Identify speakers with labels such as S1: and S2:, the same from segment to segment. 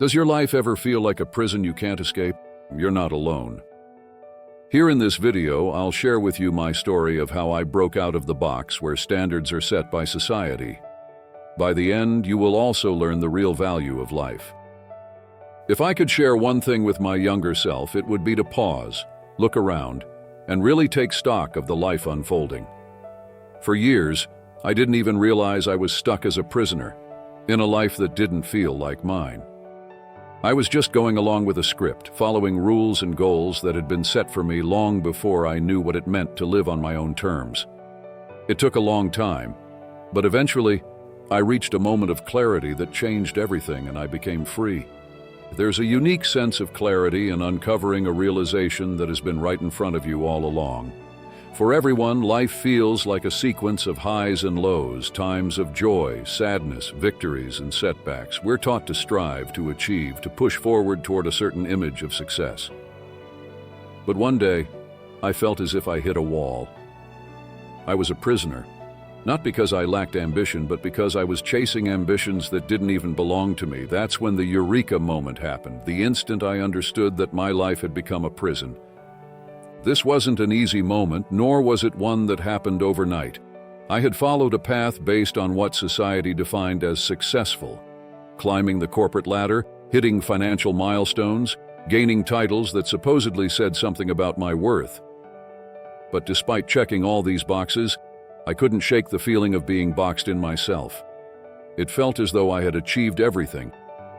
S1: Does your life ever feel like a prison you can't escape? You're not alone. Here in this video, I'll share with you my story of how I broke out of the box where standards are set by society. By the end, you will also learn the real value of life. If I could share one thing with my younger self, it would be to pause, look around, and really take stock of the life unfolding. For years, I didn't even realize I was stuck as a prisoner, in a life that didn't feel like mine. I was just going along with a script, following rules and goals that had been set for me long before I knew what it meant to live on my own terms. It took a long time, but eventually, I reached a moment of clarity that changed everything and I became free. There's a unique sense of clarity in uncovering a realization that has been right in front of you all along. For everyone, life feels like a sequence of highs and lows, times of joy, sadness, victories, and setbacks. We're taught to strive, to achieve, to push forward toward a certain image of success. But one day, I felt as if I hit a wall. I was a prisoner, not because I lacked ambition, but because I was chasing ambitions that didn't even belong to me. That's when the eureka moment happened, the instant I understood that my life had become a prison. This wasn't an easy moment, nor was it one that happened overnight. I had followed a path based on what society defined as successful, climbing the corporate ladder, hitting financial milestones, gaining titles that supposedly said something about my worth. But despite checking all these boxes, I couldn't shake the feeling of being boxed in myself. It felt as though I had achieved everything,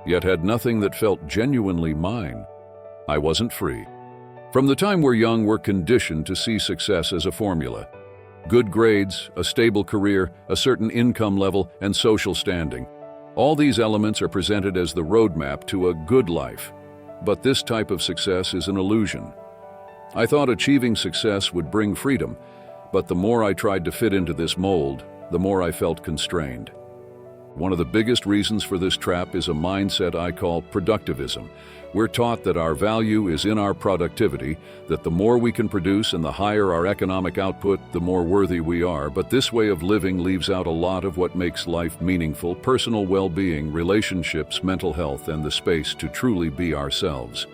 S1: yet had nothing that felt genuinely mine. I wasn't free. From the time we're young, we're conditioned to see success as a formula. Good grades, a stable career, a certain income level, and social standing. All these elements are presented as the roadmap to a good life. But this type of success is an illusion. I thought achieving success would bring freedom, but the more I tried to fit into this mold, the more I felt constrained. One of the biggest reasons for this trap is a mindset I call productivism. We're taught that our value is in our productivity, that the more we can produce and the higher our economic output, the more worthy we are. But this way of living leaves out a lot of what makes life meaningful: personal well-being, relationships, mental health, and the space to truly be ourselves.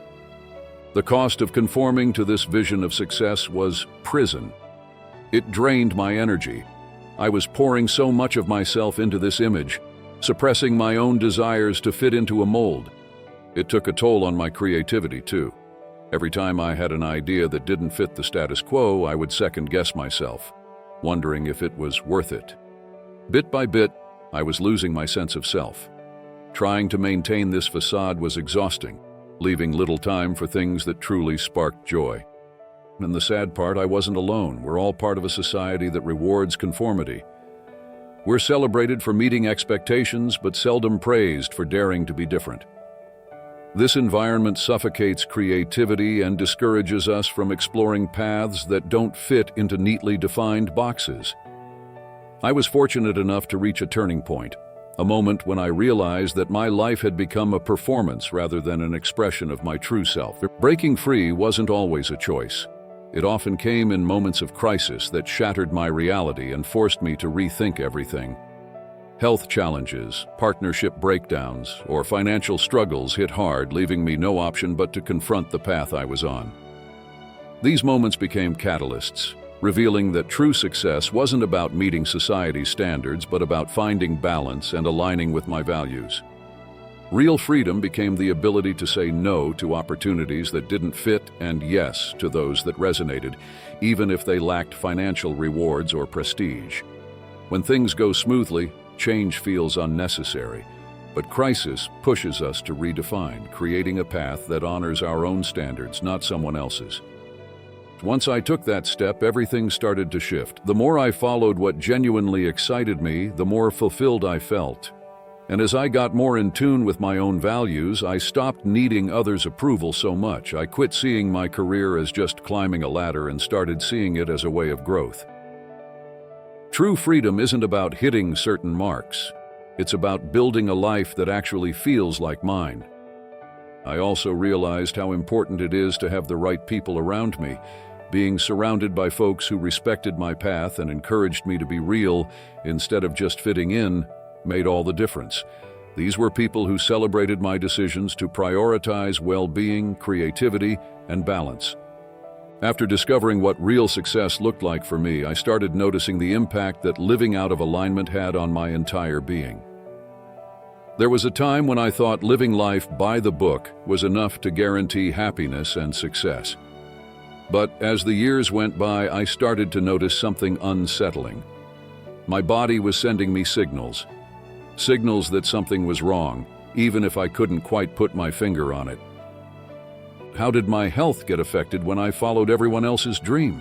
S1: The cost of conforming to this vision of success was prison. It drained my energy. I was pouring so much of myself into this image, suppressing my own desires to fit into a mold. It took a toll on my creativity, too. Every time I had an idea that didn't fit the status quo, I would second-guess myself, wondering if it was worth it. Bit by bit, I was losing my sense of self. Trying to maintain this facade was exhausting, leaving little time for things that truly sparked joy. And the sad part, I wasn't alone. We're all part of a society that rewards conformity. We're celebrated for meeting expectations, but seldom praised for daring to be different. This environment suffocates creativity and discourages us from exploring paths that don't fit into neatly defined boxes. I was fortunate enough to reach a turning point, a moment when I realized that my life had become a performance rather than an expression of my true self. Breaking free wasn't always a choice. It often came in moments of crisis that shattered my reality and forced me to rethink everything. Health challenges, partnership breakdowns, or financial struggles hit hard, leaving me no option but to confront the path I was on. These moments became catalysts, revealing that true success wasn't about meeting society's standards, but about finding balance and aligning with my values. Real freedom became the ability to say no to opportunities that didn't fit and yes to those that resonated, even if they lacked financial rewards or prestige. When things go smoothly, change feels unnecessary, but crisis pushes us to redefine, creating a path that honors our own standards, not someone else's. Once I took that step, everything started to shift. The more I followed what genuinely excited me, the more fulfilled I felt. And as I got more in tune with my own values, I stopped needing others' approval so much. I quit seeing my career as just climbing a ladder and started seeing it as a way of growth. True freedom isn't about hitting certain marks. It's about building a life that actually feels like mine. I also realized how important it is to have the right people around me. Being surrounded by folks who respected my path and encouraged me to be real instead of just fitting in made all the difference. These were people who celebrated my decisions to prioritize well-being, creativity, and balance. After discovering what real success looked like for me, I started noticing the impact that living out of alignment had on my entire being. There was a time when I thought living life by the book was enough to guarantee happiness and success. But as the years went by, I started to notice something unsettling. My body was sending me signals that something was wrong, even if I couldn't quite put my finger on it. How did my health get affected when I followed everyone else's dream?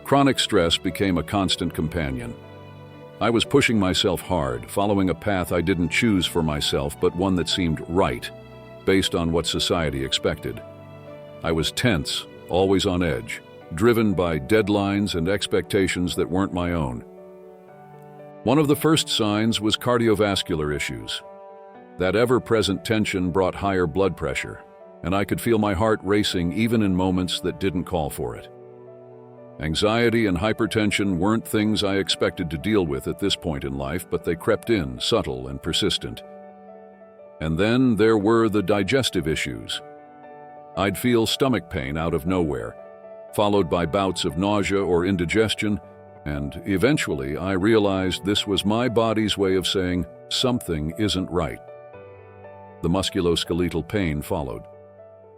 S1: Chronic stress became a constant companion. I was pushing myself hard, following a path I didn't choose for myself, but one that seemed right, based on what society expected. I was tense, always on edge, driven by deadlines and expectations that weren't my own. One of the first signs was cardiovascular issues. That ever-present tension brought higher blood pressure, and I could feel my heart racing even in moments that didn't call for it. Anxiety and hypertension weren't things I expected to deal with at this point in life, but they crept in, subtle and persistent. And then there were the digestive issues. I'd feel stomach pain out of nowhere, followed by bouts of nausea or indigestion, and eventually I realized this was my body's way of saying something isn't right. The musculoskeletal pain followed.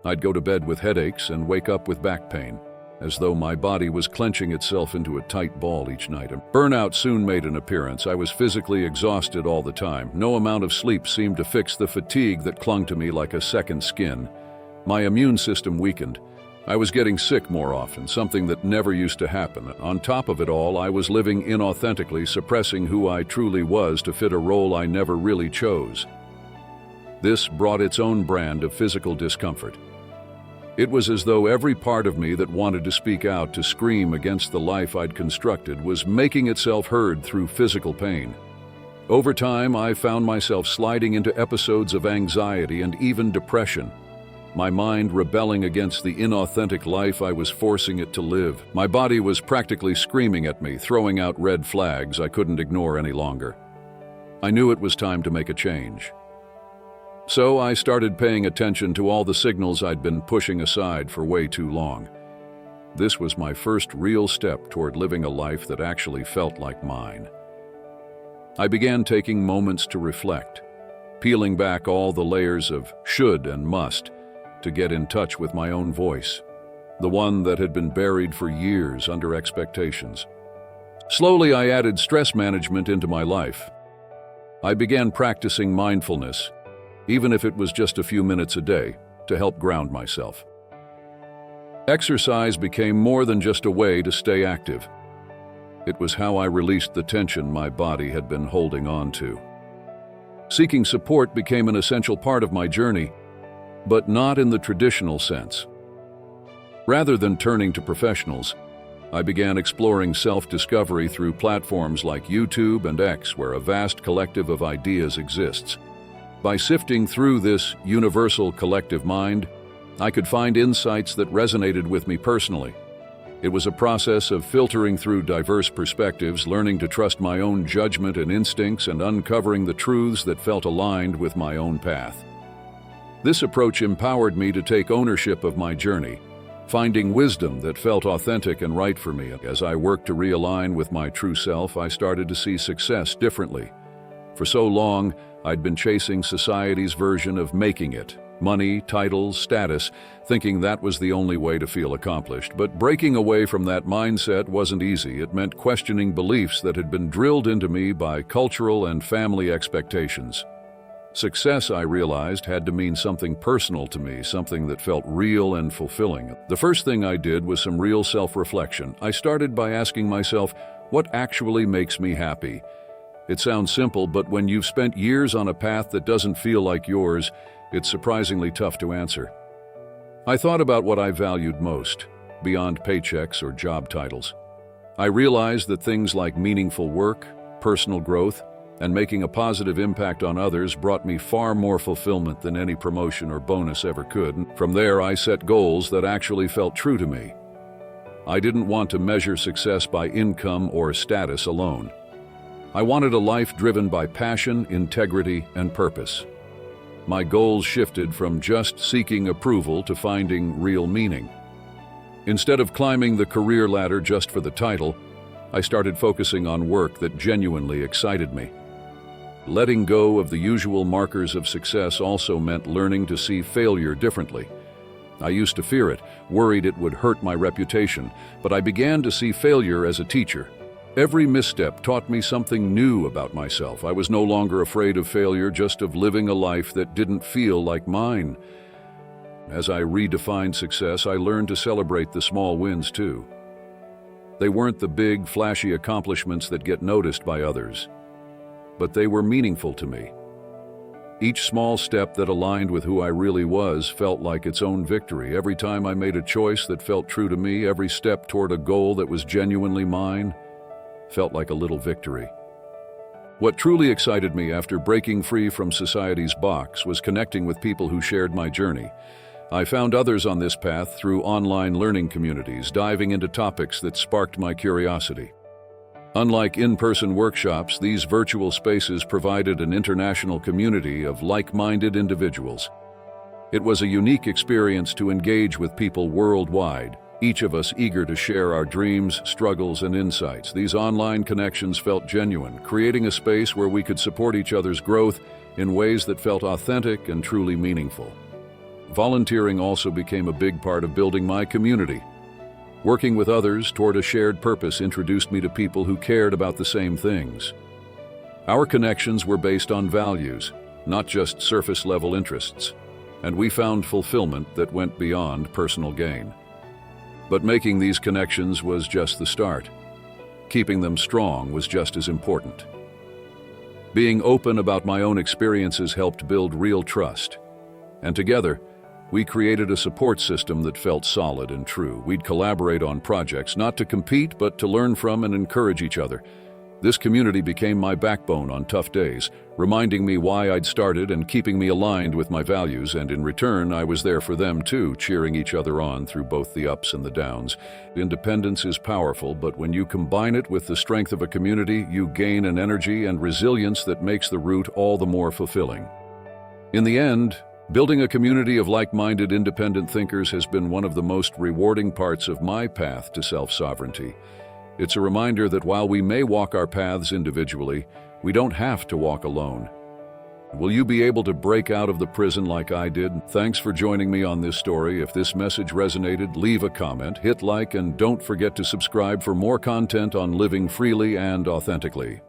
S1: I'd go to bed with headaches and wake up with back pain, as though my body was clenching itself into a tight ball each night. Burnout soon made an appearance. I was physically exhausted all the time. No amount of sleep seemed to fix the fatigue that clung to me like a second skin. My immune system weakened. I was getting sick more often, something that never used to happen. On top of it all, I was living inauthentically, suppressing who I truly was to fit a role I never really chose. This brought its own brand of physical discomfort. It was as though every part of me that wanted to speak out, to scream against the life I'd constructed, was making itself heard through physical pain. Over time, I found myself sliding into episodes of anxiety and even depression, my mind rebelling against the inauthentic life I was forcing it to live. My body was practically screaming at me, throwing out red flags I couldn't ignore any longer. I knew it was time to make a change. So I started paying attention to all the signals I'd been pushing aside for way too long. This was my first real step toward living a life that actually felt like mine. I began taking moments to reflect, peeling back all the layers of should and must to get in touch with my own voice, the one that had been buried for years under expectations. Slowly, I added stress management into my life. I began practicing mindfulness, even if it was just a few minutes a day, to help ground myself. Exercise became more than just a way to stay active. It was how I released the tension my body had been holding on to. Seeking support became an essential part of my journey, but not in the traditional sense. Rather than turning to professionals, I began exploring self-discovery through platforms like YouTube and X, where a vast collective of ideas exists. By sifting through this universal collective mind, I could find insights that resonated with me personally. It was a process of filtering through diverse perspectives, learning to trust my own judgment and instincts, and uncovering the truths that felt aligned with my own path. This approach empowered me to take ownership of my journey, finding wisdom that felt authentic and right for me. As I worked to realign with my true self, I started to see success differently. For so long, I'd been chasing society's version of making it, money, titles, status, thinking that was the only way to feel accomplished. But breaking away from that mindset wasn't easy. It meant questioning beliefs that had been drilled into me by cultural and family expectations. Success, I realized, had to mean something personal to me, something that felt real and fulfilling. The first thing I did was some real self-reflection. I started by asking myself, what actually makes me happy? It sounds simple, but when you've spent years on a path that doesn't feel like yours, it's surprisingly tough to answer. I thought about what I valued most, beyond paychecks or job titles. I realized that things like meaningful work, personal growth, and making a positive impact on others brought me far more fulfillment than any promotion or bonus ever could. From there, I set goals that actually felt true to me. I didn't want to measure success by income or status alone. I wanted a life driven by passion, integrity, and purpose. My goals shifted from just seeking approval to finding real meaning. Instead of climbing the career ladder just for the title, I started focusing on work that genuinely excited me. Letting go of the usual markers of success also meant learning to see failure differently. I used to fear it, worried it would hurt my reputation, but I began to see failure as a teacher. Every misstep taught me something new about myself. I was no longer afraid of failure, just of living a life that didn't feel like mine. As I redefined success, I learned to celebrate the small wins too. They weren't the big, flashy accomplishments that get noticed by others, but they were meaningful to me. Each small step that aligned with who I really was felt like its own victory. Every time I made a choice that felt true to me, every step toward a goal that was genuinely mine, felt like a little victory. What truly excited me after breaking free from society's box was connecting with people who shared my journey. I found others on this path through online learning communities, diving into topics that sparked my curiosity. Unlike in-person workshops, these virtual spaces provided an international community of like-minded individuals. It was a unique experience to engage with people worldwide, each of us eager to share our dreams, struggles, and insights. These online connections felt genuine, creating a space where we could support each other's growth in ways that felt authentic and truly meaningful. Volunteering also became a big part of building my community. Working with others toward a shared purpose introduced me to people who cared about the same things. Our connections were based on values, not just surface-level interests, and we found fulfillment that went beyond personal gain. But making these connections was just the start. Keeping them strong was just as important. Being open about my own experiences helped build real trust, and together, we created a support system that felt solid and true. We'd collaborate on projects, not to compete, but to learn from and encourage each other. This community became my backbone on tough days, reminding me why I'd started and keeping me aligned with my values, and in return, I was there for them too, cheering each other on through both the ups and the downs. Independence is powerful, but when you combine it with the strength of a community, you gain an energy and resilience that makes the route all the more fulfilling. In the end, building a community of like-minded independent thinkers has been one of the most rewarding parts of my path to self-sovereignty. It's a reminder that while we may walk our paths individually, we don't have to walk alone. Will you be able to break out of the prison like I did? Thanks for joining me on this story. If this message resonated, leave a comment, hit like, and don't forget to subscribe for more content on living freely and authentically.